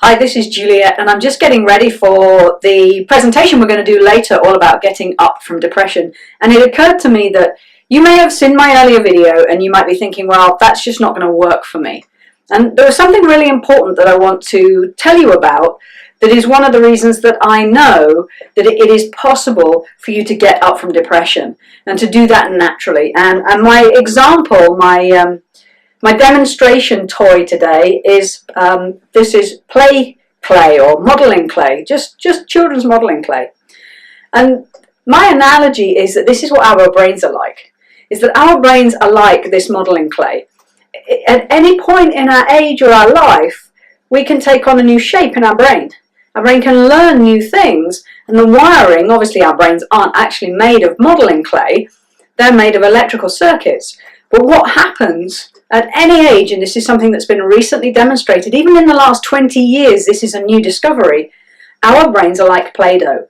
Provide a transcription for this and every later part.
Hi, this is Juliet, and I'm just getting ready for the presentation we're going to do later all about getting up from depression. And it occurred to me that you may have seen my earlier video and you might be thinking, well, that's just not going to work for me. And there was something really important that I want to tell you about that is one of the reasons that I know that it is possible for you to get up from depression and to do that naturally. And my example, my demonstration toy today is, this is play clay or modeling clay, just children's modeling clay. And my analogy is that this is what our brains are like, is that our brains are like this modeling clay. At any point in our age or our life, we can take on a new shape in our brain. Our brain can learn new things, and the wiring, obviously our brains aren't actually made of modeling clay, they're made of electrical circuits. But what happens at any age, and this is something that's been recently demonstrated, even in the last 20 years, this is a new discovery, our brains are like Play-Doh.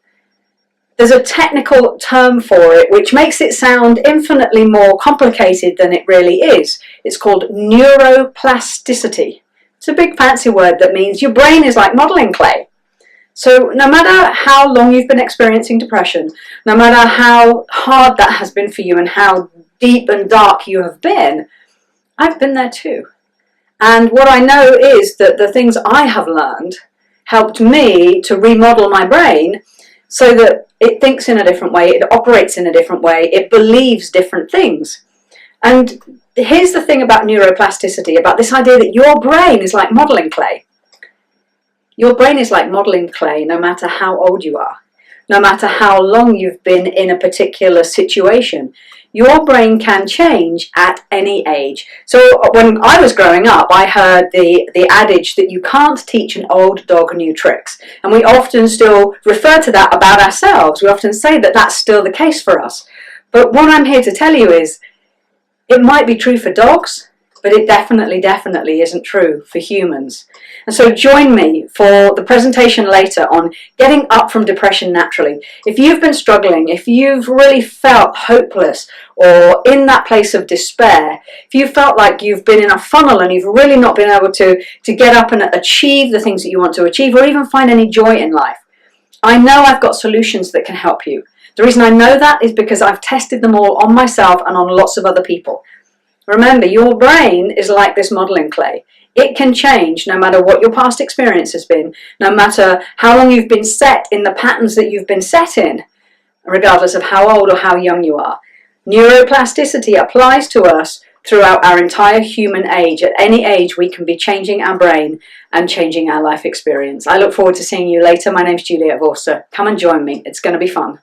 There's a technical term for it which makes it sound infinitely more complicated than it really is. It's called neuroplasticity. It's a big fancy word that means your brain is like modeling clay. So no matter how long you've been experiencing depression, no matter how hard that has been for you and how deep and dark you have been, I've been there too. And what I know is that the things I have learned helped me to remodel my brain so that it thinks in a different way, it operates in a different way, it believes different things. And here's the thing about neuroplasticity, about this idea that your brain is like modeling clay. Your brain is like modeling clay no matter how old you are, no matter how long you've been in a particular situation. Your brain can change at any age. So when I was growing up, I heard the adage that you can't teach an old dog new tricks. And we often still refer to that about ourselves. We often say that that's still the case for us. But what I'm here to tell you is, it might be true for dogs, but it definitely isn't true for humans. And so join me for the presentation later on getting up from depression naturally. If you've been struggling, if you've really felt hopeless or in that place of despair, if you felt like you've been in a funnel and you've really not been able to get up and achieve the things that you want to achieve or even find any joy in life, I know I've got solutions that can help you. The reason I know that is because I've tested them all on myself and on lots of other people. Remember, your brain is like this modeling clay. It can change no matter what your past experience has been, no matter how long you've been set in the patterns that you've been set in, regardless of how old or how young you are. Neuroplasticity applies to us throughout our entire human age. At any age, we can be changing our brain and changing our life experience. I look forward to seeing you later. My name's Juliet Vorster. Come and join me. It's going to be fun.